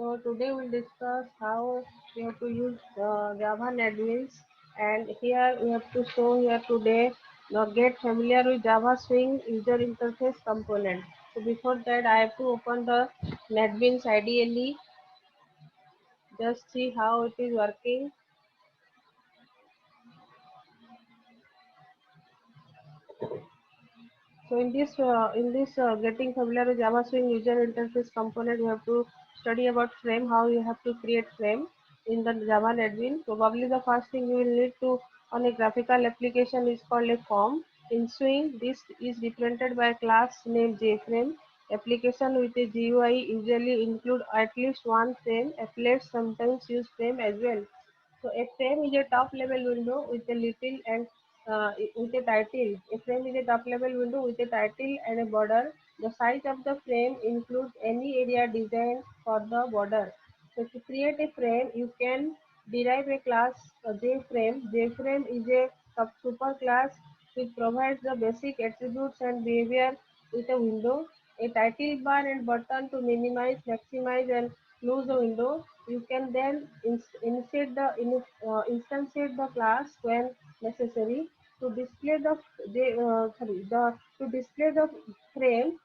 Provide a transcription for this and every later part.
So today we'll discuss how we have to use Java NetBeans, and here we have to show here today. Now get familiar with Java Swing user interface component. So before that I have to open the NetBeans IDLE, just see how it is working. So in this getting familiar with Java Swing user interface component, we have to study about frame, how you have to create frame in the Java NetBeans. Probably the first thing you will need to on a graphical application is called a form. In Swing, this is represented by a class named JFrame. Application with a GUI usually include at least one frame. Applets sometimes use frame as well. So a frame is a top level window with a little and with a title. A frame is a top level window with a title and a border. The size of the frame includes any area designed for the border. So to create a frame, you can derive a class JFrame. JFrame is a superclass which provides the basic attributes and behavior with a window, a title bar and button to minimize, maximize and close the window. You can then instantiate the class when necessary to display the frame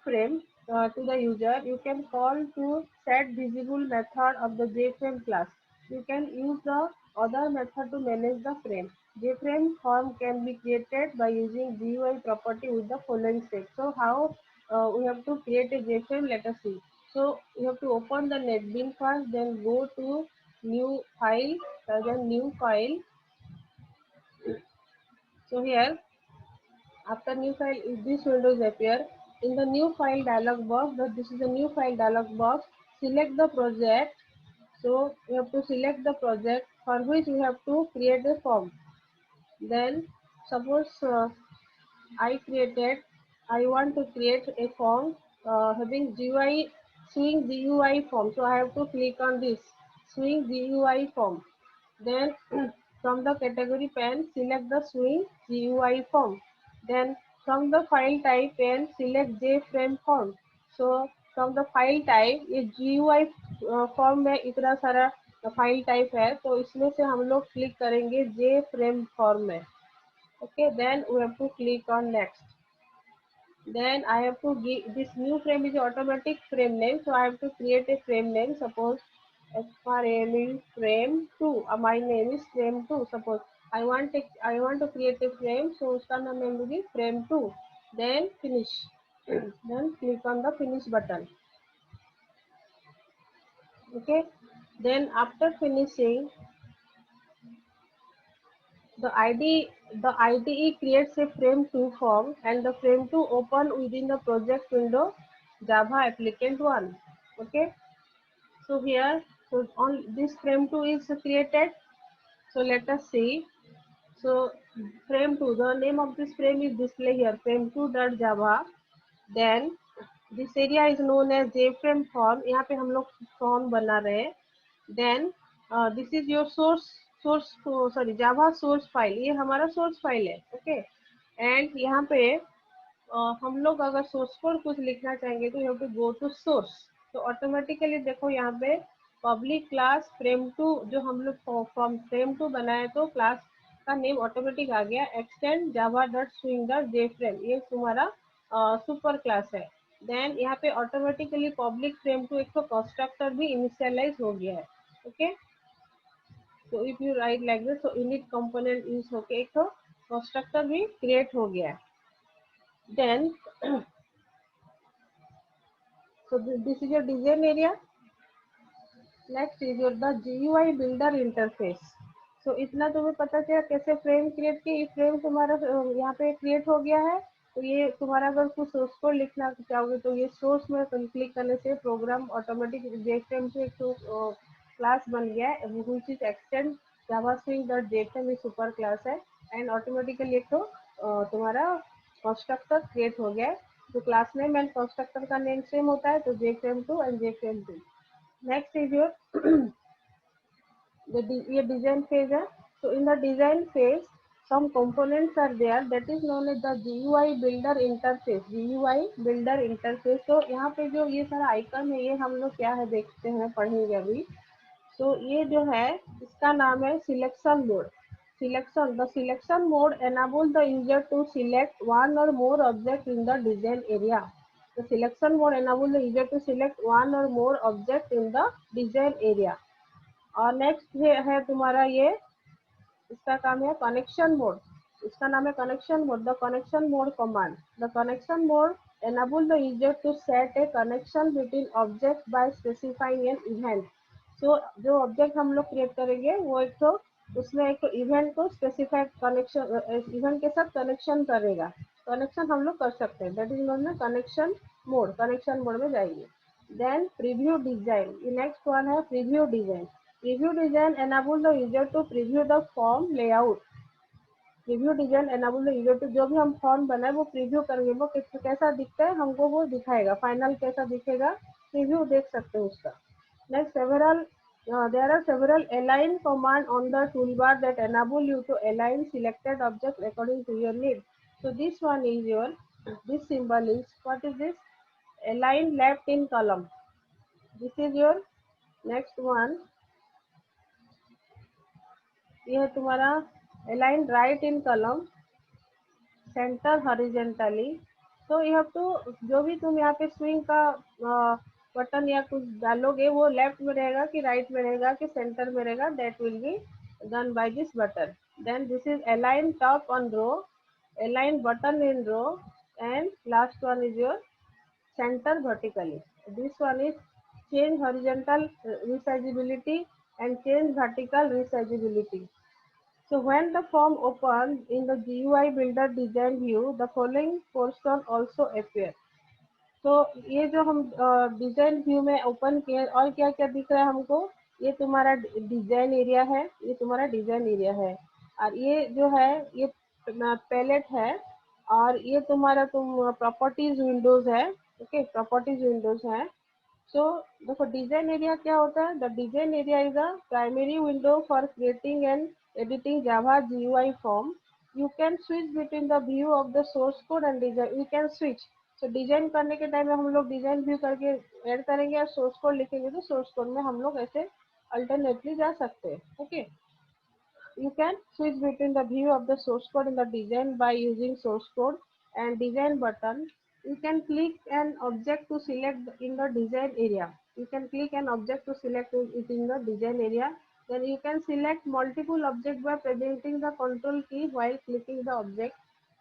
frame to the user. You can call to set visible method of the JFrame class. You can use the other method to manage the frame. JFrame form can be created by using GUI property with the following steps. So how we have to create a JFrame? Let us see. So you have to open the NetBeans first, then go to new file, then new file. So here, after new file, if this windows appear in the new file dialog box, this is the new file dialog box. Select the project. So you have to select the project for which you have to create a form. Then suppose I want to create a form having GUI swing GUI form. So I have to click on this swing GUI form. Then from the category pane, select the swing GUI form. Then from the file type pane, select JFrame form. So from the file type, ये GUI form में इतना सारा file type है, तो इसमें से हम लोग क्लिक करेंगे JFrame फॉर्म में. Okay, then we have to click on next. Then I have to give this new frame is automatic frame name, so I have to create a frame name. Suppose frame frame 2. My name is frame 2. Suppose I want to create a frame, so उसका नाम मैं लूँगी frame 2. Then finish. Then click on the finish button. Okay. Then after finishing, The IDE creates a frame 2 form and the frame 2 open within the project window Java applicant 1. Okay. So here, so on this frame 2 is created. So let us see. So frame 2, the name of this frame is display here, frame2.java. Then this area is known as JFrame form. यहाँ पे हम लोग form बना रहे हैं. Then this is your Java source file. ये हमारा source file है. Okay. And यहाँ पे हम लोग अगर source कोड कुछ लिखना चाहेंगे तो you have to go to source. तो ऑटोमेटिकली देखो यहाँ पे पब्लिक क्लास frame2 जो हम लोग फ्रॉम frame2 बनाए तो क्लास का नेम ऑटोमेटिक आ गया extend java.swing.jframe. ये तुम्हारा सुपर क्लास है. देन यहाँ पे ऑटोमेटिकली पब्लिक frame2 एक तो कंस्ट्रक्टर भी इनिशियलाइज हो गया है. ओके. तो if you write like this, तो इनिट कंपोनेंट यूज होके एक तो कंस्ट्रक्टर भी क्रिएट हो गया है. Then so this is your design area. Next is your the GUI builder interface. So इतना तुम्हें पता चला कैसे फ्रेम क्रिएट किया. ये फ्रेम तुम्हारा यहाँ पे क्रिएट हो गया है. तो ये तुम्हारा अगर कुछ सोर्स कोड लिखना चाहोगे तो ये सोर्स में क्लिक करने से प्रोग्राम ऑटोमेटिक JFrame से एक क्लास बन गया है व्हिच इज एक्सटेंड javaswing.jframe. ये सुपर क्लास है एंड ऑटोमेटिकली एक तो तुम्हारा कंस्ट्रक्टर क्रिएट हो गया है. तो क्लास नेम एंड कंस्ट्रक्टर का नेम सेम होता है, तो JFrame2 and JFrame2. Next is your ये डिजाइन फेज है. तो in the design phase some components are there that is known as the GUI builder interface. GUI builder interface. तो यहाँ पे जो ये सारा आइकन है ये हम लोग क्या है देखते हैं, पढ़ेंगे अभी. तो ये जो है इसका नाम है selection mode. Selection. The selection mode enables the user to select one or more objects in the design area. The selection mode enables the user to select one or more objects in the design area. और next है तुम्हारा ये, इसका काम है connection mode. इसका नाम है connection mode. The connection mode command. The connection mode enable the user to set a connection between objects by specifying an event. तो जो ऑब्जेक्ट हम लोग क्रिएट करेंगे वो एक तो उसमें एक तो इवेंट को स्पेसिफाइड कनेक्शन इवेंट के साथ कनेक्शन करेगा. कनेक्शन हम लोग कर सकते हैं, दैट इज नोन है कनेक्शन मोड. कनेक्शन मोड में जाइए. Then preview design. Next one है preview design. Preview design enable the user to preview the form layout. Preview design enable the user to जो भी हम फॉर्म बनाए वो preview करेंगे, वो कैसा दिखता है हमको वो दिखाएगा, फाइनल कैसा दिखेगा प्रीव्यू देख सकते हैं उसका. Next several there are several align command on the toolbar that enable you to align selected objects according to your need. So this one is your, this symbol is, what is this? Align left in column. This is your next one. ये है तुम्हारा align right इन column, centre horizontally. तो you have to, जो भी तुम यहाँ पे swing का बटन या कुछ डालोगे वो लेफ्ट में रहेगा कि राइट में रहेगा कि सेंटर में रहेगा, that will be done by this button. Then this is align top on row, align button in row, and last one is your center vertically. This one is change horizontal resizability and change vertical resizability. So when the form opens in the GUI builder design view, the following portion also appear. तो ये जो हम design view में open किए और क्या क्या दिख रहा है हमको, ये तुम्हारा डिजाइन एरिया है, ये तुम्हारा डिजाइन एरिया है, और ये जो है ये पैलेट है, और ये तुम्हारा तुम प्रॉपर्टीज विंडोज है. ओके, प्रॉपर्टीज विंडोज है. सो देखो डिजाइन एरिया क्या होता है. The design area is a primary window for creating and editing Java GUI form. You can switch between the view of the source code and design. You can switch. तो design करने के time में हम लोग design view करके add करेंगे और source code लिखेंगे, तो सोर्स कोड में हम लोग ऐसे अल्टरनेटली जा सकते हैं. Okay, you can switch between the view of the source code in the design by using source code and design button. You can click an object to select in the design area. You can click an object to select it in the design area. Then you can select multiple objects by presenting the control key while clicking the object.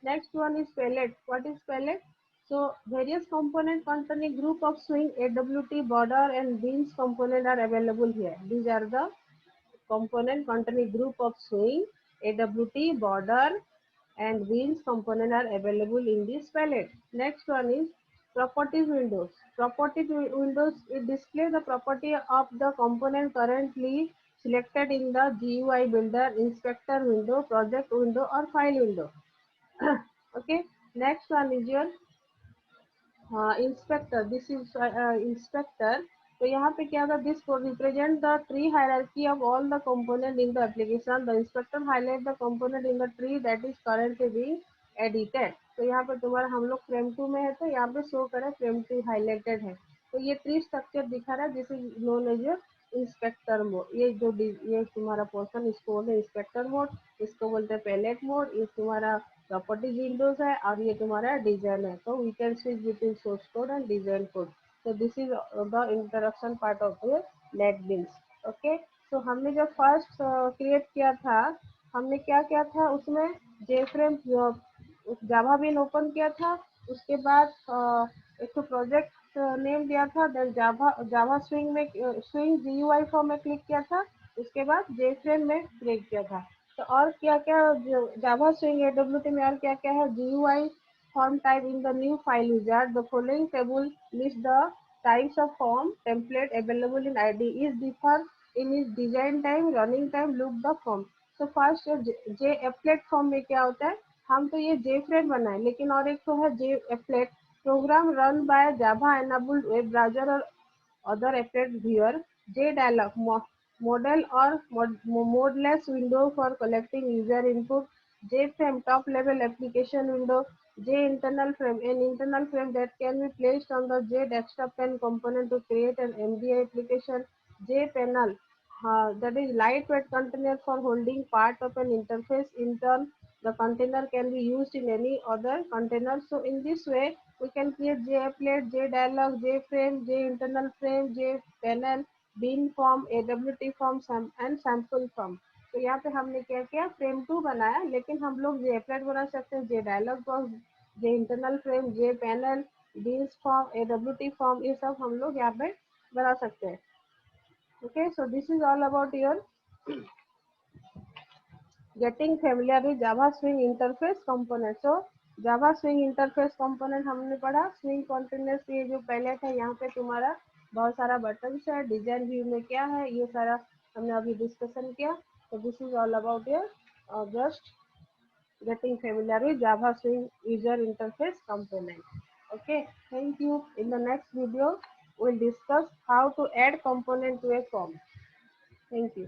Next one is palette. What is palette? So various components containing group of swing, AWT, border and beans component are available here. These are the component containing group of swing, AWT, border and wheels component are available in this palette. Next one is properties windows. Properties windows, it display the property of the component currently selected in the GUI builder, inspector window, project window or file window. Okay, next one is your inspector. This is inspector. तो यहाँ पे क्या होगा, this represent the tree hierarchy of all the component in the application. The inspector highlight the component in the tree that is currently being edited. तो यहाँ पे तुम्हारा हम लोग फ्रेम 2 में है, तो यहाँ पे शो करें फ्रेम 2 हाईलाइटेड है. तो ये ट्री स्ट्रक्चर दिखा रहा है, this is known as your inspector mode. ये तुम्हारा पोर्शन इसको बोलते हैं इंस्पेक्टर मोड, इसको बोलते हैं पैलेट मोड. ये तुम्हारा प्रॉपर्टीज विंडोज है और ये तुम्हारा डिजाइन है. तो we can switch between source code and design code. so this is the introduction part of the NetBeans. okay, तो हमने जब फर्स्ट क्रिएट किया था, हमने क्या किया था उसमें जेफ्रेम जावा बीन ओपन किया था. उसके बाद एक तो प्रोजेक्ट नेम दिया था, देन जावा स्विंग में स्विंग GUI फॉर्म में क्लिक किया था. उसके बाद जेफ्रेम में क्लिक किया था. तो और क्या क्या जावा स्विंग AWT में और क्या क्या है, GUI form type in the new file wizard. The following table lists the types of form template available in IDE is differ in its design time, running time, look the form. So first JApplet form में क्या होता है, हम तो ये JFrame बनाए, लेकिन और एक तो है JApplet program run by Java enabled web browser or other applet viewer. JDialog model or modeless window for collecting user input. JFrame, top level application window. Internal frame, an internal frame that can be placed on the desktop pen component to create an MDI application. Panel, that is lightweight container for holding part of an interface. In turn, the container can be used in any other container. So in this way, we can create JApplet, JDialog, JFrame, Internal frame, JPanel, bin form, AWT form and sample form. तो यहाँ पे हमने क्या किया, frame 2 बनाया, लेकिन हम लोग JApplet बना सकते हैं, JDialog box, internal frame, panel, beans form, AWT form, ये सब हम लोग यहाँ पे बना सकते हैं. Okay, so this is all about your getting familiar with Java Swing Interface Component. So Java Swing Interface Component हमने पढ़ा. Swing Containers ये जो पहले था, यहाँ पे तुम्हारा बहुत सारा बटन्स है, डिजाइन व्यू में क्या है, ये सारा हमने अभी डिस्कशन किया. So this is all about your just getting familiar with Java Swing User Interface Component. Okay, thank you. In the next video, we'll discuss how to add component to a form. Thank you.